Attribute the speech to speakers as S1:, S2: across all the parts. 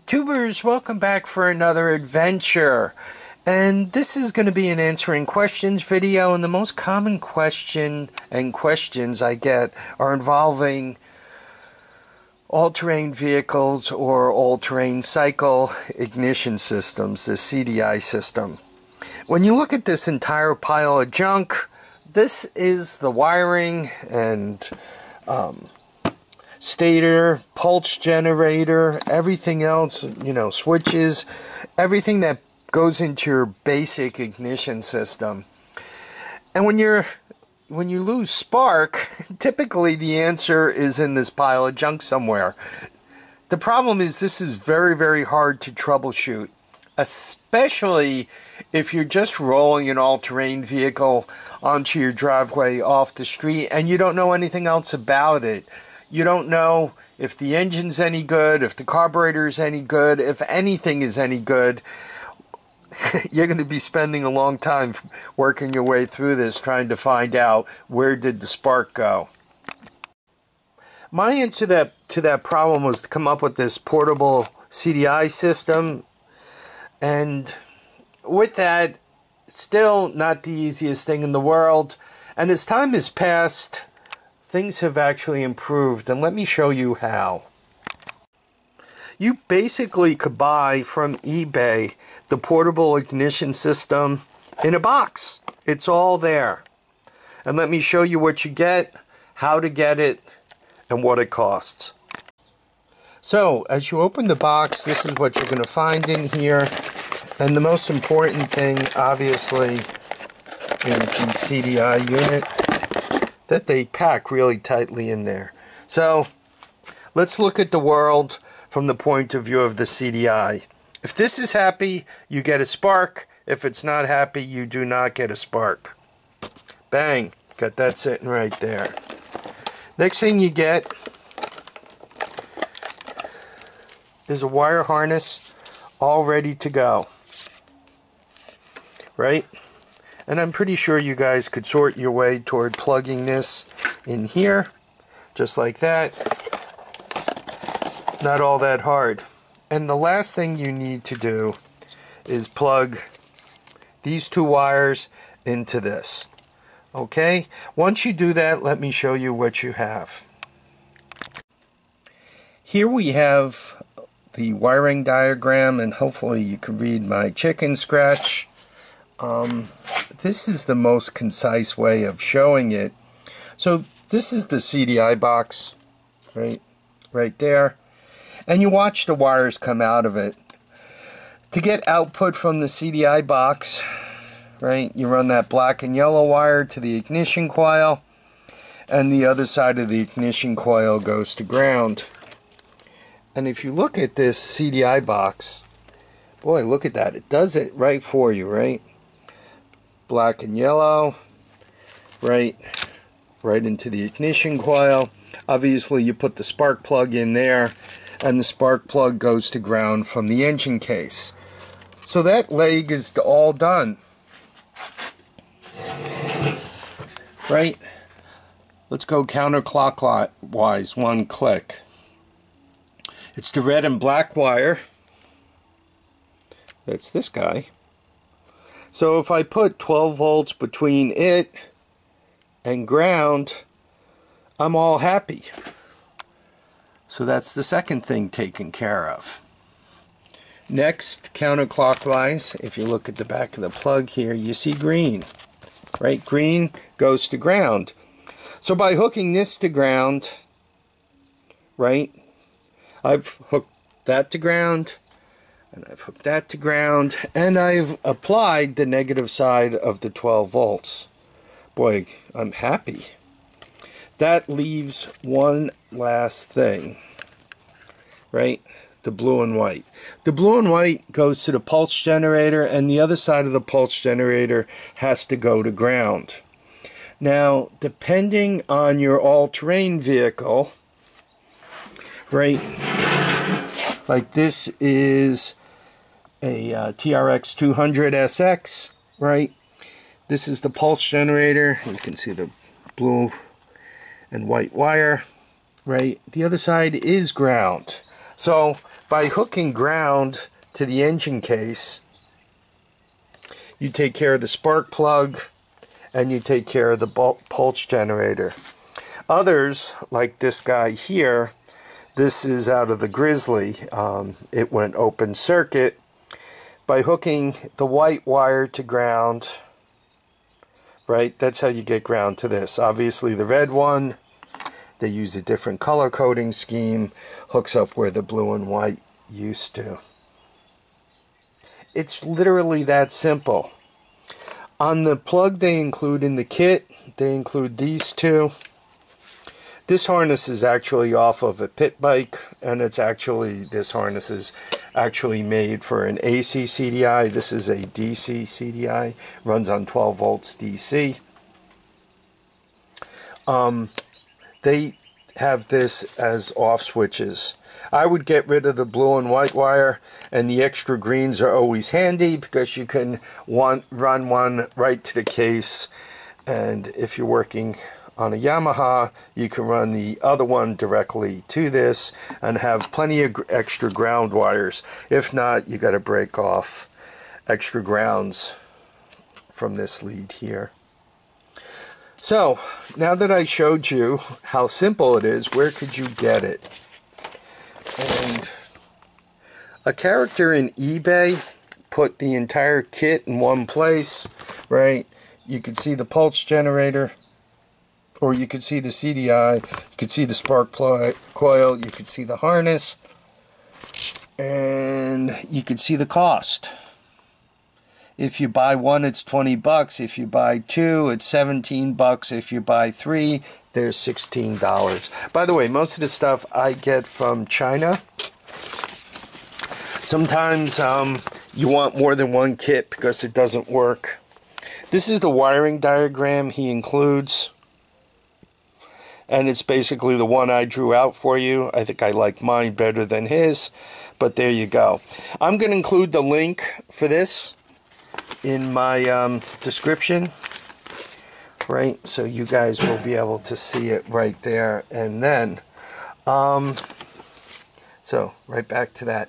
S1: Tubers, welcome back for another adventure. And this is going to be an answering questions video, and the most common questions I get are involving all-terrain vehicles or all-terrain cycle ignition systems, the CDI system. When you look at this entire pile of junk, this is the wiring and stator, pulse generator, everything else, switches, everything that goes into your basic ignition system. And when you lose spark, typically the answer is in this pile of junk somewhere. The problem is this is very, very hard to troubleshoot, especially if you're just rolling an all-terrain vehicle onto your driveway off the street and you don't know anything else about it. You don't know if the engine's any good, if the carburetor's any good, if anything is any good. You're going to be spending a long time working your way through this, trying to find out where did the spark go. My answer to that problem was to come up with this portable CDI system, and with that, still not the easiest thing in the world. And as time has passed, things have actually improved, and let me show you how. You basically could buy from eBay the portable ignition system in a box. It's all there. And let me show you what you get, how to get it, and what it costs. So, as you open the box, this is what you're going to find in here. And the most important thing, obviously, is the CDI unit that they pack really tightly in there. So, let's look at the world from the point of view of the CDI. If this is happy, you get a spark. If it's not happy, you do not get a spark. Bang, got that sitting right there. Next thing you get is a wire harness all ready to go. Right? And I'm pretty sure you guys could sort your way toward plugging this in here, just like that. Not all that hard. And the last thing you need to do is plug these two wires into this. Okay? Once you do that, let me show you what you have. Here we have the wiring diagram, and hopefully you can read my chicken scratch. This is the most concise way of showing it. So this is the CDI box, right there. And you watch the wires come out of it. To get output from the CDI box, you run that black and yellow wire to the ignition coil, and the other side of the ignition coil goes to ground. And if you look at this CDI box, boy, look at that. It does it right for you, right? Black and yellow, right into the ignition coil. Obviously, you put the spark plug in there, and the spark plug goes to ground from the engine case. So that leg is all done. Right? Let's go counterclockwise, one click. It's the red and black wire. That's this guy. So if I put 12 volts between it and ground, I'm all happy. So that's the second thing taken care of. Next, counterclockwise, if you look at the back of the plug here, you see green. Right? Green goes to ground. So by hooking this to ground, I've hooked that to ground, and I've hooked that to ground, and I've applied the negative side of the 12 volts. Boy, I'm happy. That leaves one last thing, the blue and white. The blue and white goes to the pulse generator, and the other side of the pulse generator has to go to ground. Now, depending on your all-terrain vehicle, like this is a TRX 200 SX, This is the pulse generator. You can see the blue and white wire, The other side is ground. So by hooking ground to the engine case, you take care of the spark plug and you take care of the pulse generator. Others, like this guy here, this is out of the Grizzly. It went open circuit. By hooking the white wire to ground, right, that's how you get ground to this. Obviously the red one, they use a different color coding scheme, hooks up where the blue and white used to. It's literally that simple. On the plug they include in the kit, they include these two. This harness is actually off of a pit bike, and this harness is actually made for an AC CDI. This is a DC CDI, runs on 12 volts DC. They have this as off switches. I would get rid of the blue and white wire, and the extra greens are always handy because you can run one right to the case, and if you're working on a Yamaha, you can run the other one directly to this and have plenty of extra ground wires. If not, you got to break off extra grounds from this lead here. So, now that I showed you how simple it is, where could you get it? And a character in eBay put the entire kit in one place, right? You could see the pulse generator, or you could see the CDI, you could see the spark coil, you could see the harness, and you could see the cost. If you buy one, it's 20 bucks. If you buy two, it's 17 bucks. If you buy three, there's $16. By the way, most of the stuff I get from China. Sometimes you want more than one kit because it doesn't work. This is the wiring diagram he includes, and it's basically the one I drew out for you. I think I like mine better than his, but there you go. I'm going to include the link for this in my description, right, so you guys will be able to see it right there. And then so right back to that.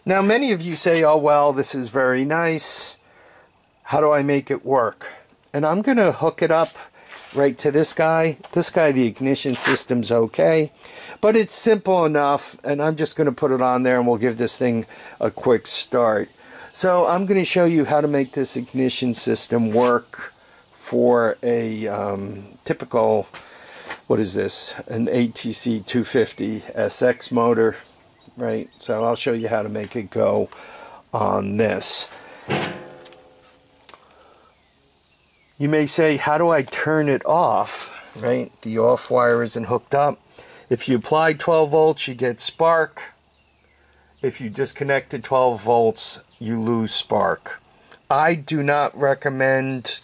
S1: Now many of you say, oh well, this is very nice, how do I make it work? And I'm gonna hook it up right to this guy. The ignition system's okay, but it's simple enough, and I'm just gonna put it on there and we'll give this thing a quick start. So I'm going to show you how to make this ignition system work for a typical, what is this, an ATC 250 SX motor, right? So I'll show you how to make it go on this. You may say, how do I turn it off, right? The off wire isn't hooked up. If you apply 12 volts, you get spark. If you disconnect to 12 volts, you lose spark. I do not recommend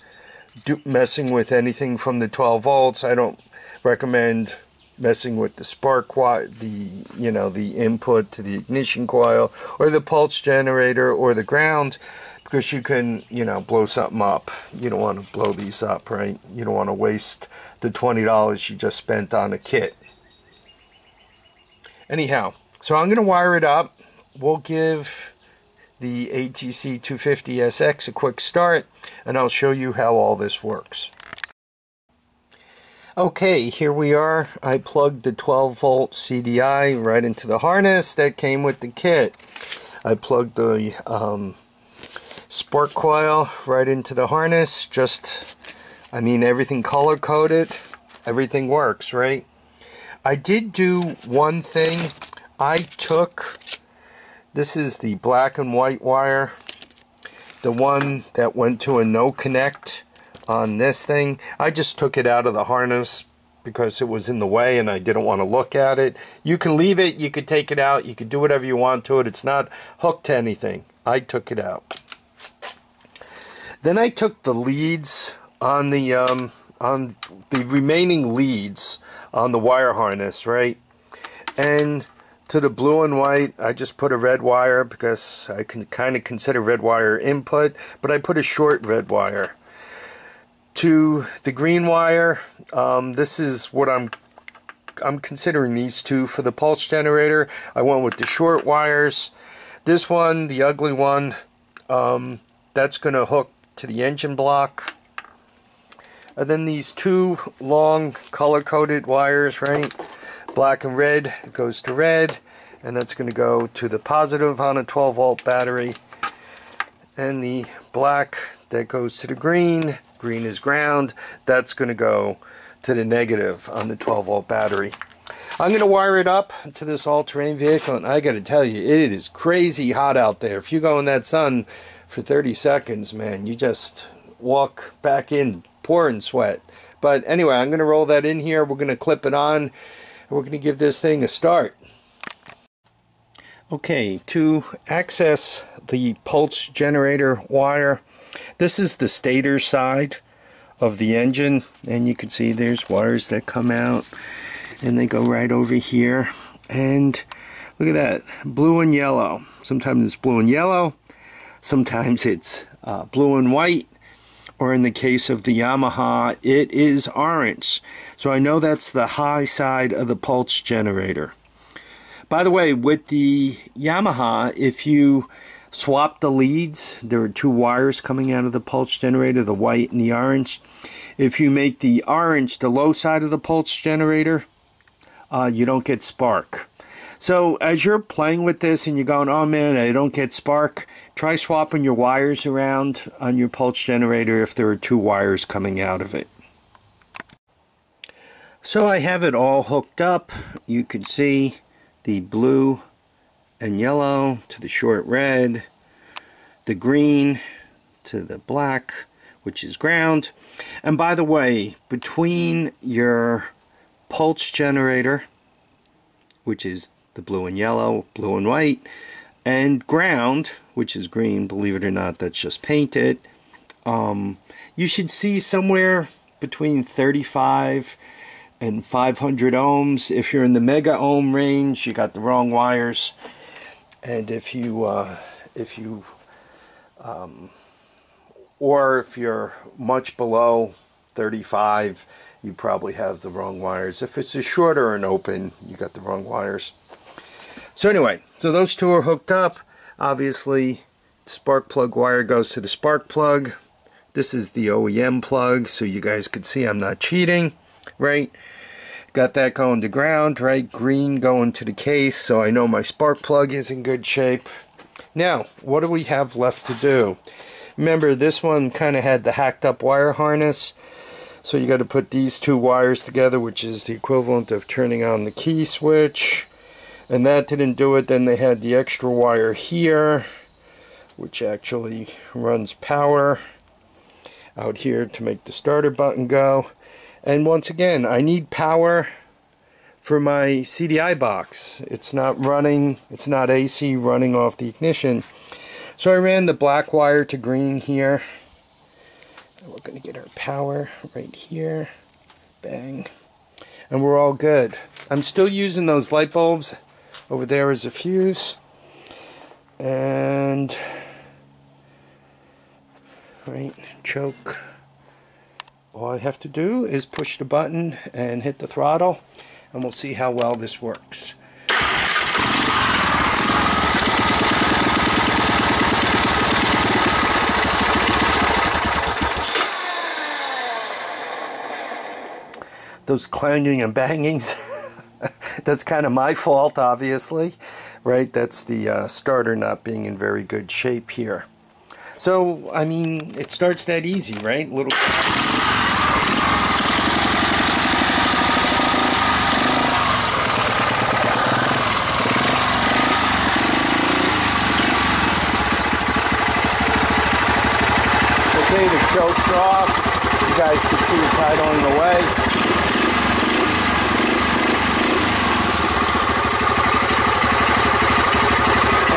S1: messing with anything from the 12 volts. I don't recommend messing with the spark coil, the input to the ignition coil, or the pulse generator, or the ground, because you can, blow something up. You don't want to blow these up, right? You don't want to waste the $20 you just spent on a kit. Anyhow, so I'm going to wire it up. We'll give the ATC 250 SX a quick start, and I'll show you how all this works. Okay, here we are. I plugged the 12 volt CDI right into the harness that came with the kit. I plugged the spark coil right into the harness. Everything color coded. Everything works, right? I did do one thing. This is the black and white wire, the one that went to a no connect on this thing. I just took it out of the harness because it was in the way and I didn't want to look at it. You can leave it, you could take it out, you could do whatever you want to it. It's not hooked to anything. I took it out. Then I took the leads on the remaining leads on the wire harness, right? And to the blue and white, I just put a red wire because I can kind of consider red wire input, but I put a short red wire. To the green wire, this is what I'm I'm considering these two for the pulse generator. I went with the short wires. This one, the ugly one, that's going to hook to the engine block. And then these two long color-coded wires, right? Black and red, it goes to red. And that's going to go to the positive on a 12-volt battery. And the black, that goes to the green. Green is ground. That's going to go to the negative on the 12-volt battery. I'm going to wire it up to this all-terrain vehicle, and I got to tell you, it is crazy hot out there. If you go in that sun for 30 seconds, man, you just walk back in pouring sweat. But anyway, I'm going to roll that in here. We're going to clip it on, and we're going to give this thing a start. Okay, to access the pulse generator wire, this is the stator side of the engine, and you can see there's wires that come out and they go right over here. And look at that, blue and yellow. Sometimes it's blue and yellow, sometimes it's blue and white, or in the case of the Yamaha, it is orange. So I know that's the high side of the pulse generator. By the way, with the Yamaha, if you swap the leads, there are two wires coming out of the pulse generator, the white and the orange. If you make the orange the low side of the pulse generator, you don't get spark. So as you're playing with this and you're going, oh man, I don't get spark, try swapping your wires around on your pulse generator if there are two wires coming out of it. So I have it all hooked up. You can see the blue and yellow to the short red, the green to the black, which is ground. And by the way, between your pulse generator, which is the blue and yellow, blue and white, and ground, which is green, believe it or not, that's just painted, you should see somewhere between 35 and 500 ohms. If you're in the mega ohm range, you got the wrong wires. And if you're much below 35, you probably have the wrong wires. If it's a short or an open, you got the wrong wires. So anyway, so those two are hooked up. Obviously, the spark plug wire goes to the spark plug. This is the OEM plug, so you guys could see I'm not cheating, right? Got that going to ground, right? Green going to the case, so I know my spark plug is in good shape. Now, what do we have left to do? Remember, this one kind of had the hacked up wire harness, so you got to put these two wires together, which is the equivalent of turning on the key switch. And that didn't do it. Then they had the extra wire here, which actually runs power out here to make the starter button go. And once again, I need power for my CDI box. It's not running, it's not AC running off the ignition. So I ran the black wire to green here. And we're going to get our power right here. Bang. And we're all good. I'm still using those light bulbs. Over there is a fuse. And right, choke. All I have to do is push the button and hit the throttle, and we'll see how well this works. Those clanging and bangings, that's kind of my fault, obviously, right? That's the starter not being in very good shape here. So, I mean, it starts that easy, right? Little. Okay, the choke's off. You guys can see it's idling away.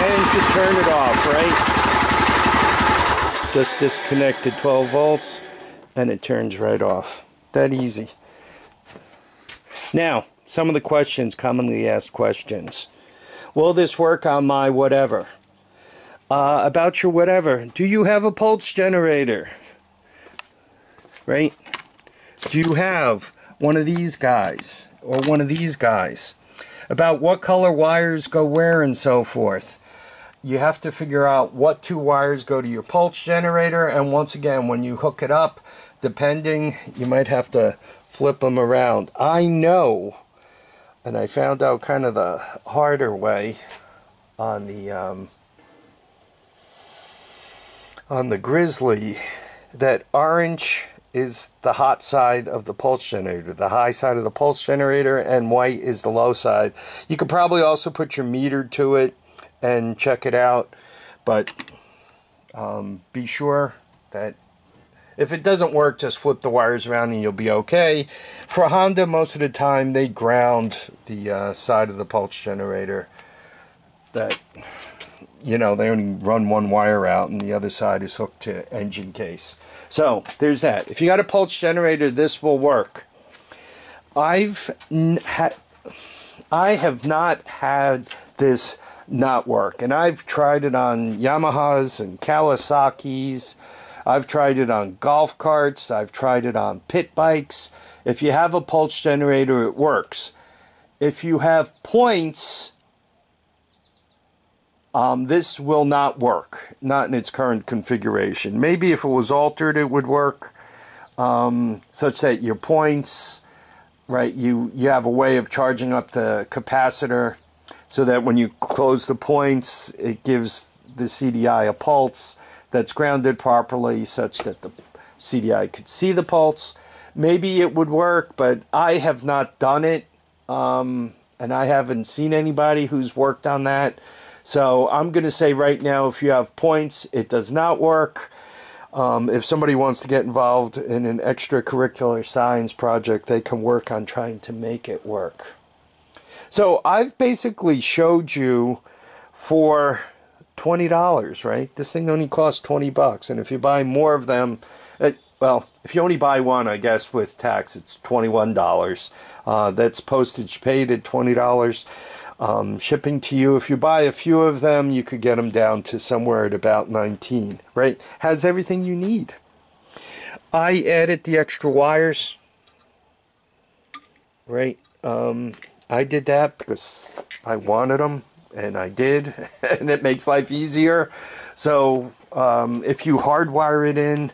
S1: And to turn it off, right? Just disconnected 12 volts and it turns right off. That easy. Now, some of the questions, commonly asked questions. Will this work on my whatever? About your whatever. Do you have a pulse generator? Right? Do you have one of these guys or one of these guys about what color wires go where and so forth. You have to figure out what two wires go to your pulse generator, and once again, when you hook it up, depending, you might have to flip them around. I know, and I found out kind of the harder way on the Grizzly, that orange is the hot side of the pulse generator, the high side of the pulse generator, and white is the low side. You could probably also put your meter to it and check it out, but be sure that if it doesn't work, just flip the wires around and you'll be okay. For Honda, most of the time they ground the side of the pulse generator. That, you know, they only run one wire out and the other side is hooked to engine case. So there's that. If you got a pulse generator, this will work. I have not had this not work, and I've tried it on Yamahas and Kawasaki's. I've tried it on golf carts. I've tried it on pit bikes. If you have a pulse generator, it works. If you have points, this will not work, not in its current configuration. Maybe if it was altered, it would work, such that your points, right, you have a way of charging up the capacitor so that when you close the points, it gives the CDI a pulse that's grounded properly such that the CDI could see the pulse. Maybe it would work, but I have not done it, and I haven't seen anybody who's worked on that. So I'm going to say right now, if you have points, it does not work. If somebody wants to get involved in an extracurricular science project, they can work on trying to make it work. So I've basically showed you for $20, right? This thing only costs $20, and if you buy more of them, well, if you only buy one, I guess with tax, it's $21. That's postage paid at $20. Shipping to you, if you buy a few of them, you could get them down to somewhere at about $19, right? Has everything you need. I added the extra wires, right? I did that because I wanted them, and I did, and it makes life easier. So if you hardwire it in,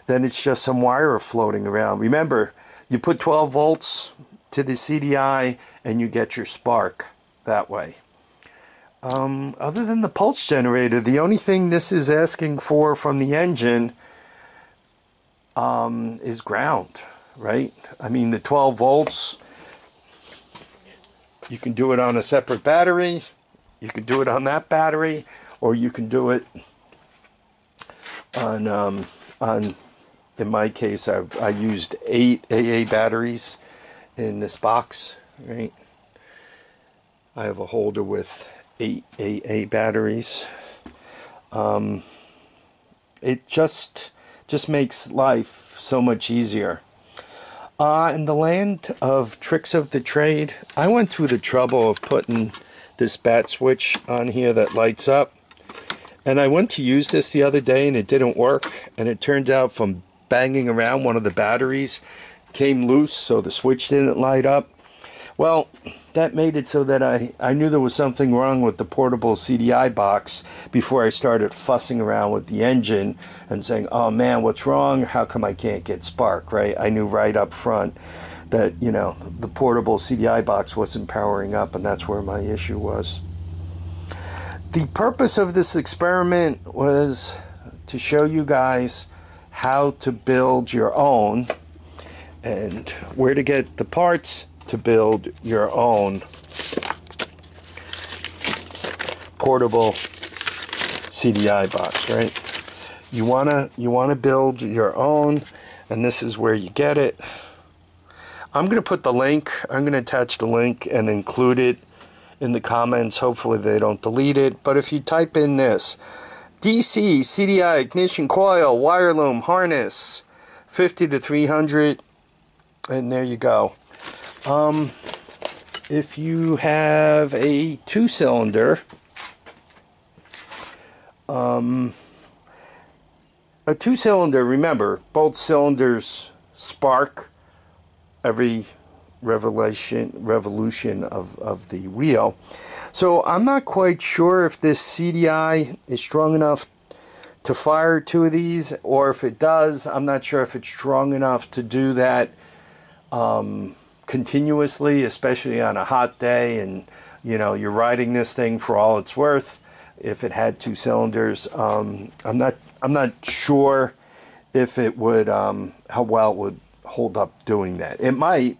S1: then it's just some wire floating around. Remember, you put 12 volts to the CDI, and you get your spark that way. Other than the pulse generator, the only thing this is asking for from the engine is ground, right? I mean, the 12 volts, you can do it on a separate battery, you can do it on that battery, or you can do it on in my case, I used 8 AA batteries in this box, right? I have a holder with 8 AA batteries. It just makes life so much easier. In the land of tricks of the trade, I went through the trouble of putting this bat switch on here that lights up. And I went to use this the other day and it didn't work. And it turns out from banging around, one of the batteries came loose, so the switch didn't light up. Well, that made it so that I knew there was something wrong with the portable CDI box before I started fussing around with the engine and saying, oh man, what's wrong? How come I can't get spark, right? I knew right up front that, you know, the portable CDI box wasn't powering up, and that's where my issue was. The purpose of this experiment was to show you guys how to build your own and where to get the parts to build your own portable CDI box, right? You wanna build your own, and this is where you get it. I'm gonna put the link. I'm gonna attach the link and include it in the comments. Hopefully they don't delete it. But if you type in this DC CDI ignition coil wire loom harness 50 to 300, and there you go. If you have a 2-cylinder, remember, both cylinders spark every revolution of the wheel. So I'm not quite sure if this CDI is strong enough to fire 2 of these, or if it does, I'm not sure if it's strong enough to do that continuously, especially on a hot day, and you know, you're riding this thing for all it's worth. If it had 2 cylinders, I'm not sure if it would how well it would hold up doing that. It might,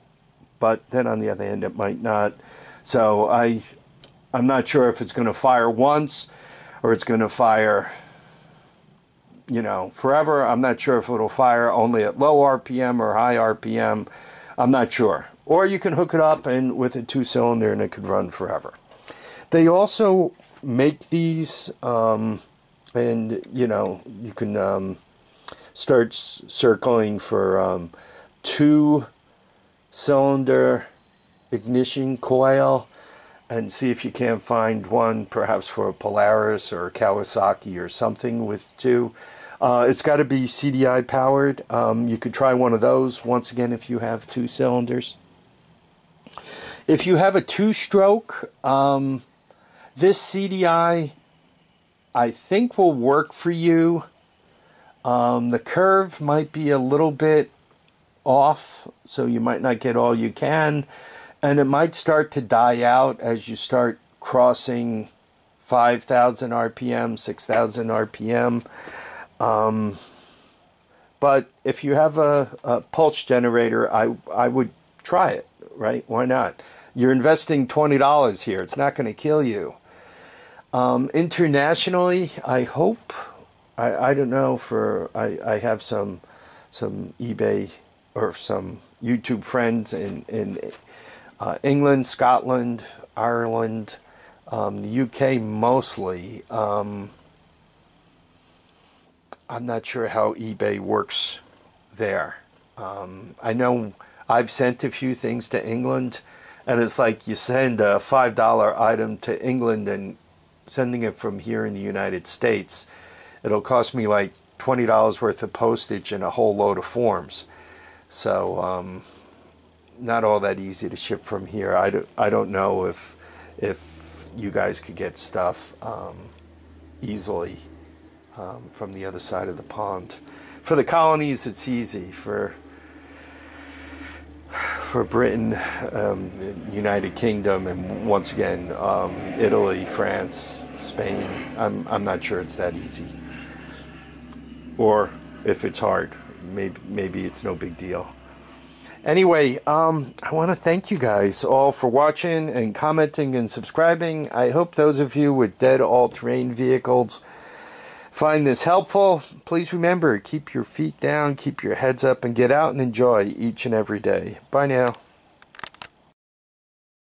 S1: but then on the other hand, it might not. So I'm not sure if it's going to fire once or it's going to fire, you know, forever. I'm not sure if it'll fire only at low RPM or high RPM. I'm not sure. Or you can hook it up and with a 2-cylinder and it could run forever. They also make these, and you know, you can start circling for 2-cylinder ignition coil, and see if you can't find one, perhaps for a Polaris or a Kawasaki or something with 2. It's got to be CDI powered. You could try one of those, once again, if you have 2 cylinders. If you have a 2-stroke, this CDI, I think, will work for you. The curve might be a little bit off, so you might not get all you can. And it might start to die out as you start crossing 5,000 RPM, 6,000 RPM. But if you have a pulse generator, I would try it, right? Why not? You're investing $20 here. It's not going to kill you. Internationally, I hope, I don't know, I have some eBay or some YouTube friends in England, Scotland, Ireland, the UK mostly. I'm not sure how eBay works there. I know I've sent a few things to England, and it's like you send a $5 item to England and sending it from here in the United States, it'll cost me like $20 worth of postage and a whole load of forms. So not all that easy to ship from here. I don't know if you guys could get stuff easily from the other side of the pond. For the colonies, it's easy. For Britain, United Kingdom, and once again Italy, France, Spain, I'm not sure it's that easy. Or if it's hard, maybe it's no big deal. Anyway, I want to thank you guys all for watching and commenting and subscribing. I hope those of you with dead all-terrain vehicles find this helpful. Please remember, keep your feet down, keep your heads up, and get out and enjoy each and every day. Bye now.